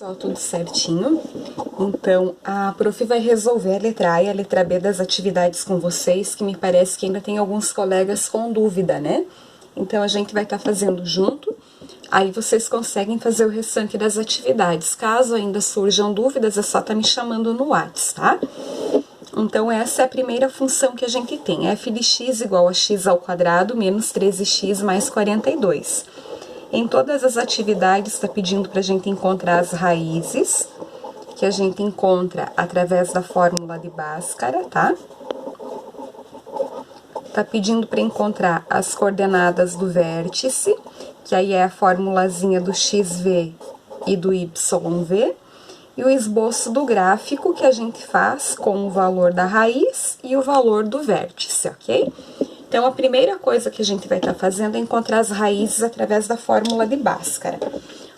Pessoal, tudo certinho? Então, a prof vai resolver a letra A e a letra B das atividades com vocês, que me parece que ainda tem alguns colegas com dúvida, né? Então, a gente vai estar fazendo junto, aí vocês conseguem fazer o restante das atividades. Caso ainda surjam dúvidas, é só estar me chamando no WhatsApp, tá? Então, essa é a primeira função que a gente tem. F de x igual a x ao quadrado menos 13x mais 42. Em todas as atividades, está pedindo para a gente encontrar as raízes, que a gente encontra através da fórmula de Bhaskara, tá? Tá pedindo para encontrar as coordenadas do vértice, que aí é a formulazinha do xv e do yv, e o esboço do gráfico que a gente faz com o valor da raiz e o valor do vértice, ok? Então, a primeira coisa que a gente vai estar fazendo é encontrar as raízes através da fórmula de Bhaskara.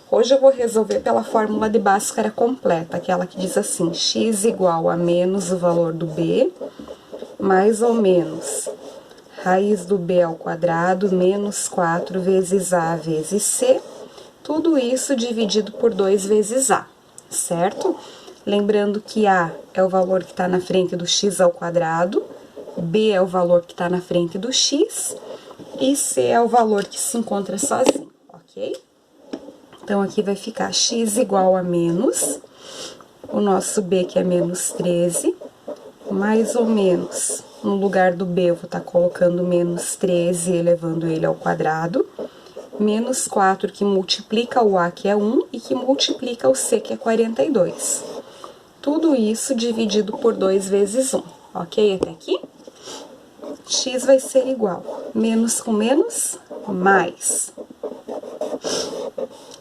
Hoje eu vou resolver pela fórmula de Bhaskara completa, aquela que diz assim, x igual a menos o valor do b, mais ou menos raiz do b ao quadrado, menos 4 vezes a vezes c, tudo isso dividido por 2 vezes a, certo? Lembrando que a é o valor que está na frente do x ao quadrado, b é o valor que está na frente do x e c é o valor que se encontra sozinho, ok? Então, aqui vai ficar x igual a menos, o nosso b que é menos 13, mais ou menos, no lugar do b eu vou estar colocando menos 13 e elevando ele ao quadrado, menos 4 que multiplica o a que é 1 e que multiplica o c que é 42. Tudo isso dividido por 2 vezes 1, ok? Até aqui? X vai ser igual, menos com menos, mais.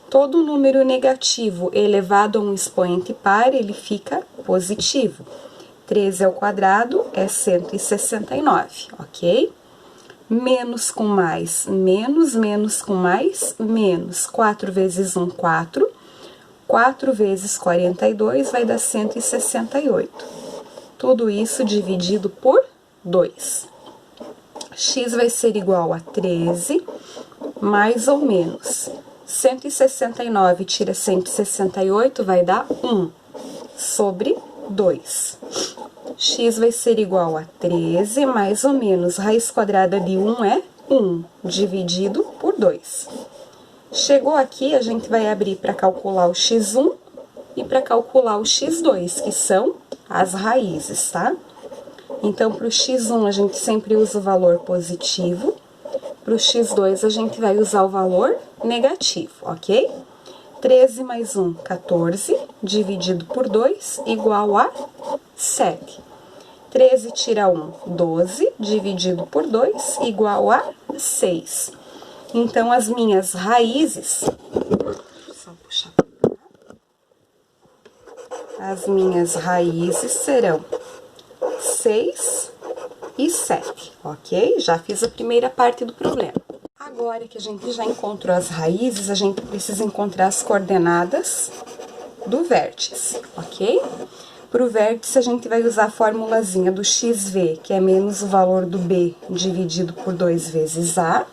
Todo número negativo elevado a um expoente par, ele fica positivo. 13 ao quadrado é 169, ok? Menos com mais, menos, menos com mais, menos. 4 vezes 1, 4. 4 vezes 42 vai dar 168. Tudo isso dividido por 2. X vai ser igual a 13, mais ou menos. 169 tira 168 vai dar 1 sobre 2. X vai ser igual a 13, mais ou menos. Raiz quadrada de 1 é 1, dividido por 2. Chegou aqui, a gente vai abrir para calcular o x1 e para calcular o x2, que são as raízes, tá? Então, para o x1 a gente sempre usa o valor positivo, para o x2 a gente vai usar o valor negativo, ok? 13 mais 1, 14, dividido por 2, igual a 7. 13 tira 1, 12, dividido por 2, igual a 6. Então, as minhas raízes, só puxar pra cá, as minhas raízes serão 6 e 7, ok? Já fiz a primeira parte do problema. Agora que a gente já encontrou as raízes, a gente precisa encontrar as coordenadas do vértice, ok? Para o vértice, a gente vai usar a formulazinha do xv, que é menos o valor do b dividido por 2 vezes a,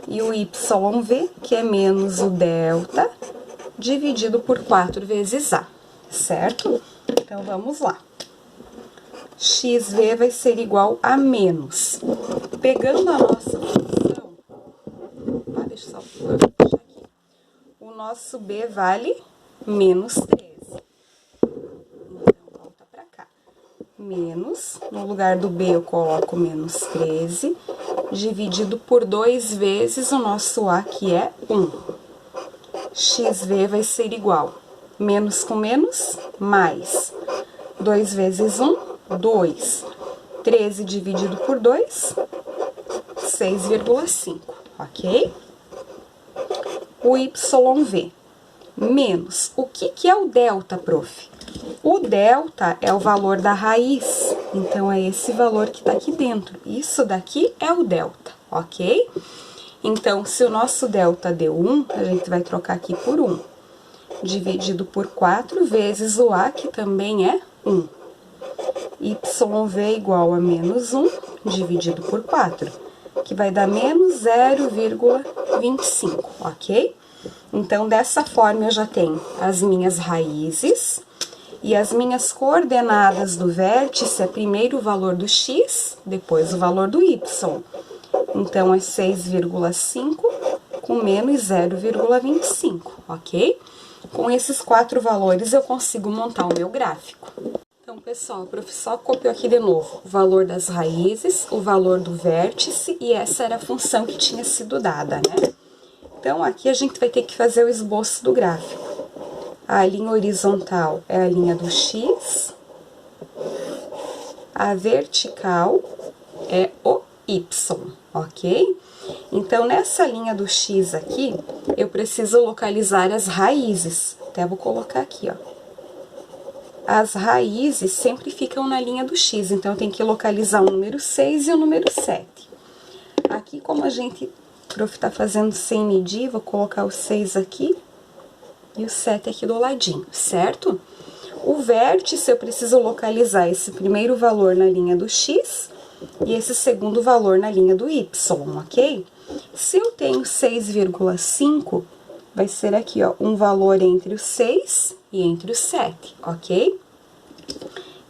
e o yv, que é menos o delta dividido por 4 vezes a, certo? Então, vamos lá. xv vai ser igual a menos. Pegando a nossa função, deixa eu só puxar aqui. O nosso b vale menos 13. Então, volta pra cá. Menos, no lugar do b eu coloco menos 13, dividido por 2 vezes o nosso a, que é 1. xv vai ser igual, menos com menos, mais. 2 vezes 1, 2. 13 dividido por 2, 6,5, ok? O YV, menos. O que é o delta, prof? O delta é o valor da raiz, então é esse valor que tá aqui dentro. Isso daqui é o delta, ok? Então, se o nosso delta deu 1, a gente vai trocar aqui por 1. Dividido por 4 vezes o A, que também é 1. YV igual a menos 1, dividido por 4, que vai dar menos 0,25, ok? Então, dessa forma, eu já tenho as minhas raízes e as minhas coordenadas do vértice é primeiro o valor do x, depois o valor do y. Então, é 6,5 com menos 0,25, ok? Com esses 4 valores, eu consigo montar o meu gráfico. Então, pessoal, o professor copiou aqui de novo o valor das raízes, o valor do vértice, e essa era a função que tinha sido dada, né? Então, aqui a gente vai ter que fazer o esboço do gráfico. A linha horizontal é a linha do x, a vertical é o y, ok? Então, nessa linha do x aqui, eu preciso localizar as raízes. Até vou colocar aqui, ó. As raízes sempre ficam na linha do x, então eu tenho que localizar o número 6 e o número 7. Aqui, como o prof tá fazendo sem medir, vou colocar o 6 aqui e o 7 aqui do ladinho, certo? O vértice, eu preciso localizar esse primeiro valor na linha do x e esse segundo valor na linha do y, ok? Se eu tenho 6,5, vai ser aqui, ó, um valor entre o 6 e entre o 7, ok?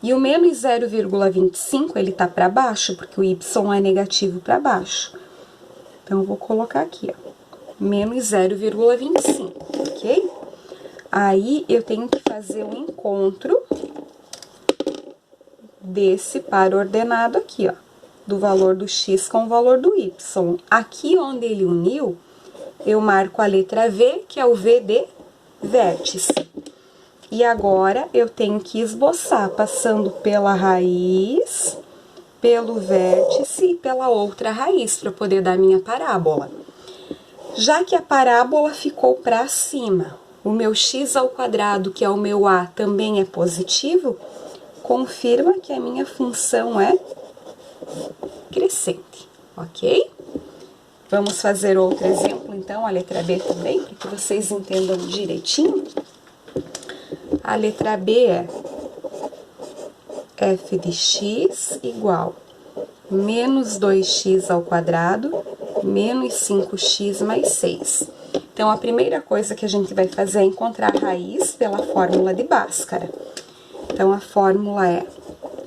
E o menos 0,25, ele tá para baixo, porque o y é negativo para baixo. Então, eu vou colocar aqui, ó, menos 0,25, ok? Aí, eu tenho que fazer o encontro desse par ordenado aqui, ó, do valor do x com o valor do y. Aqui onde ele uniu, eu marco a letra V, que é o V de vértice. E agora, eu tenho que esboçar, passando pela raiz, pelo vértice e pela outra raiz, para poder dar minha parábola. Já que a parábola ficou para cima, o meu x ao quadrado, que é o meu a, também é positivo, confirma que a minha função é crescente, ok? Vamos fazer outro exemplo, então, a letra B também, para que vocês entendam direitinho. A letra B é f de x igual menos 2x ao quadrado menos 5x mais 6. Então, a primeira coisa que a gente vai fazer é encontrar a raiz pela fórmula de Bhaskara. Então, a fórmula é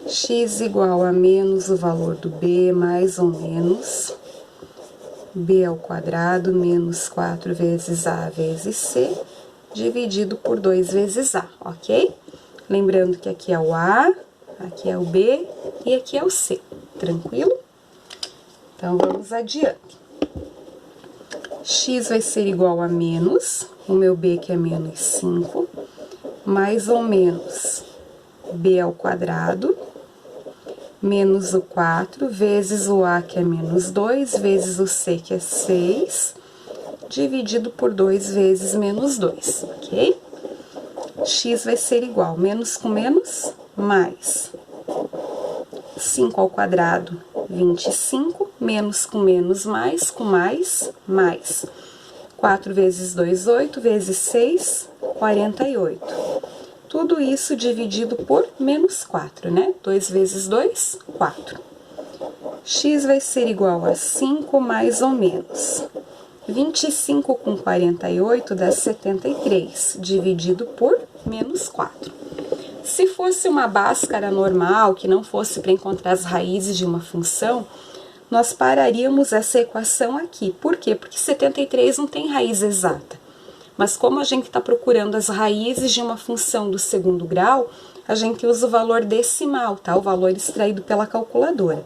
x igual a menos o valor do b mais ou menos b ao quadrado menos 4 vezes a vezes c, dividido por 2 vezes a, ok? Lembrando que aqui é o a, aqui é o b e aqui é o c, tranquilo? Então, vamos adiante. X vai ser igual a menos, o meu b que é menos 5, mais ou menos b ao quadrado, menos o 4, vezes o a que é menos 2, vezes o c que é 6, dividido por 2 vezes menos 2, ok? X vai ser igual, menos com menos, mais 5 ao quadrado, 25, menos com menos, mais com mais, mais 4 vezes 2, 8, vezes 6, 48. Tudo isso dividido por menos 4, né? 2 vezes 2, 4. X vai ser igual a 5 mais ou menos 25 com 48 dá 73, dividido por menos 4. Se fosse uma Bhaskara normal, que não fosse para encontrar as raízes de uma função, nós pararíamos essa equação aqui. Por quê? Porque 73 não tem raiz exata. Mas como a gente está procurando as raízes de uma função do segundo grau, a gente usa o valor decimal, tá? O valor extraído pela calculadora.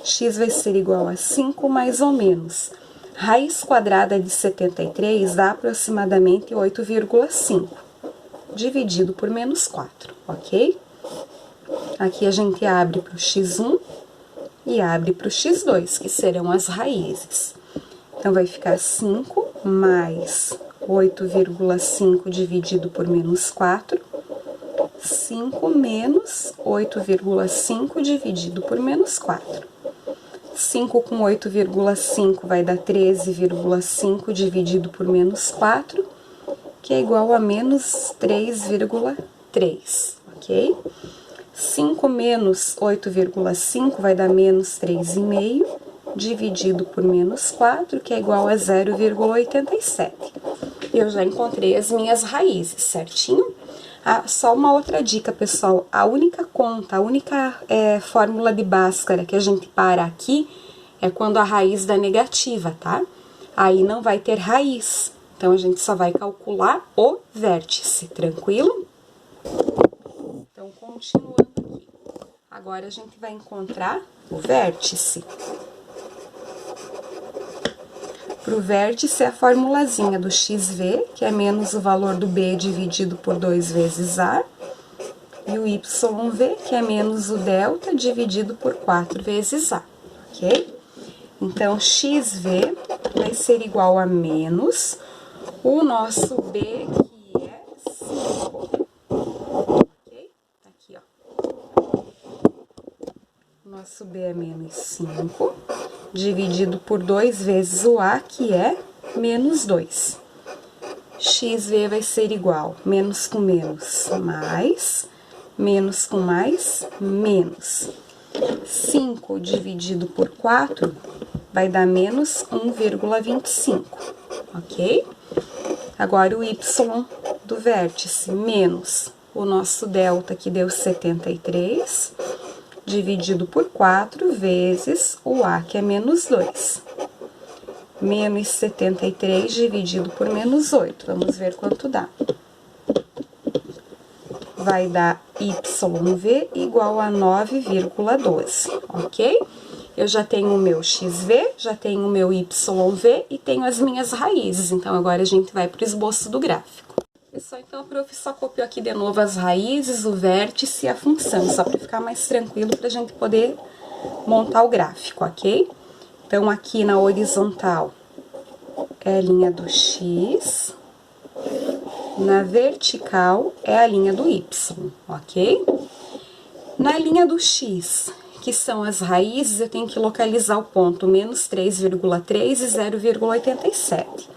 X vai ser igual a 5 mais ou menos. Raiz quadrada de 73 dá aproximadamente 8,5, dividido por menos 4, ok? Aqui a gente abre para o x1 e abre para o x2, que serão as raízes. Então, vai ficar 5 mais 8,5 dividido por menos 4, 5 menos 8,5 dividido por menos 4. 5 com 8,5 vai dar 13,5 dividido por menos 4, que é igual a menos 3,3, ok? 5 menos 8,5 vai dar menos 3,5, dividido por menos 4, que é igual a 0,87. eu já encontrei as minhas raízes, certinho? Ah, só uma outra dica, pessoal, a única conta, a única fórmula de Bhaskara que a gente para aqui é quando a raiz dá negativa, tá? Aí não vai ter raiz, então a gente só vai calcular o vértice, tranquilo? Então, continuando aqui. Agora a gente vai encontrar o vértice. Para o vértice é a formulazinha do XV, que é menos o valor do B dividido por 2 vezes A, e o YV, que é menos o delta dividido por 4 vezes A, ok? Então, XV vai ser igual a menos o nosso B, que é 5, ok? Tá aqui, ó. O nosso B é menos 5. Dividido por 2 vezes o A, que é menos 2. XV vai ser igual, menos com menos, mais, menos com mais, menos. 5 dividido por 4 vai dar menos 1,25, ok? Agora, o Y do vértice, menos o nosso delta, que deu 73, dividido por 4 vezes o A, que é menos 2. Menos 73 dividido por menos 8. Vamos ver quanto dá. Vai dar YV igual a 9,12, ok? Eu já tenho o meu XV, já tenho o meu YV e tenho as minhas raízes. Então, agora a gente vai para o esboço do gráfico. Pessoal, então a prof só copiou aqui de novo as raízes, o vértice e a função, só para ficar mais tranquilo para a gente poder montar o gráfico, ok? Então, aqui na horizontal é a linha do X, na vertical é a linha do Y, ok? Na linha do X, que são as raízes, eu tenho que localizar o ponto menos 3,3 e 0,87.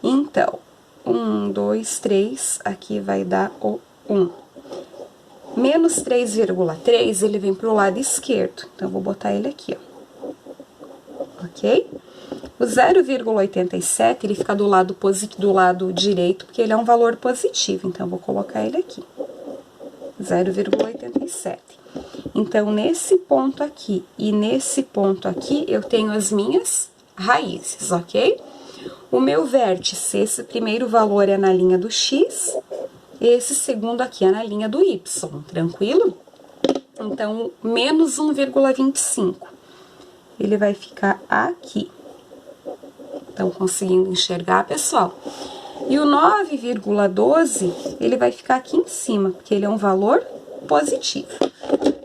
Então, 1, 2, 3, aqui vai dar o 1. Menos 3,3, ele vem pro lado esquerdo, então, eu vou botar ele aqui, ó. Ok? O 0,87, ele fica do lado direito, porque ele é um valor positivo, então, eu vou colocar ele aqui. 0,87. Então, nesse ponto aqui e nesse ponto aqui, eu tenho as minhas raízes, ok? O meu vértice, esse primeiro valor é na linha do X, esse segundo aqui é na linha do Y, tranquilo? Então, menos 1,25, ele vai ficar aqui. Estão conseguindo enxergar, pessoal? E o 9,12, ele vai ficar aqui em cima, porque ele é um valor positivo.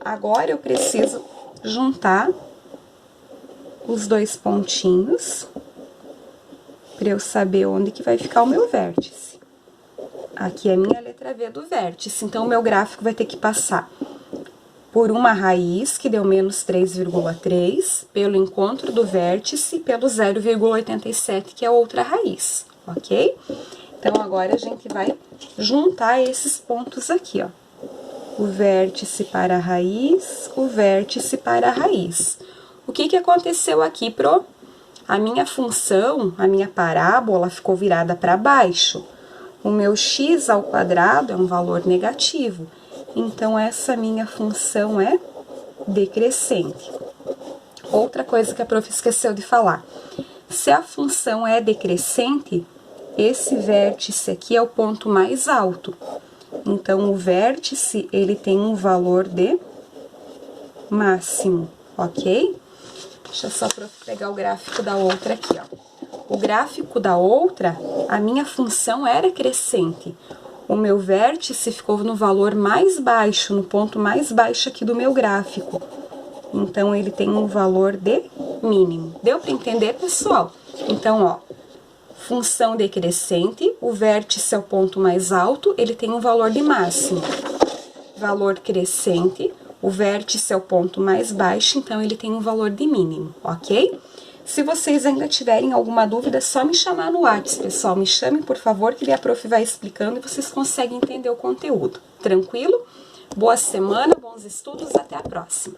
Agora, eu preciso juntar os dois pontinhos para eu saber onde que vai ficar o meu vértice. Aqui é a minha letra V do vértice, então o meu gráfico vai ter que passar por uma raiz, que deu menos 3,3, pelo encontro do vértice, pelo 0,87, que é outra raiz, ok? Então, agora a gente vai juntar esses pontos aqui, ó. O vértice para a raiz, o vértice para a raiz. O que que aconteceu aqui, pro? A minha função, a minha parábola ficou virada para baixo. O meu x ao quadrado é um valor negativo. Então, essa minha função é decrescente. Outra coisa que a prof esqueceu de falar. Se a função é decrescente, esse vértice aqui é o ponto mais alto. Então, o vértice, ele tem um valor de máximo, ok? Deixa eu só pegar o gráfico da outra aqui, ó. O gráfico da outra, a minha função era crescente. O meu vértice ficou no valor mais baixo, no ponto mais baixo aqui do meu gráfico. Então, ele tem um valor de mínimo. Deu para entender, pessoal? Então, ó, função decrescente, o vértice é o ponto mais alto, ele tem um valor de máximo. Valor crescente, o vértice é o ponto mais baixo, então ele tem um valor de mínimo, ok? Se vocês ainda tiverem alguma dúvida, é só me chamar no WhatsApp, pessoal. Me chamem, por favor, que a prof vai explicando e vocês conseguem entender o conteúdo. Tranquilo? Boa semana, bons estudos, até a próxima!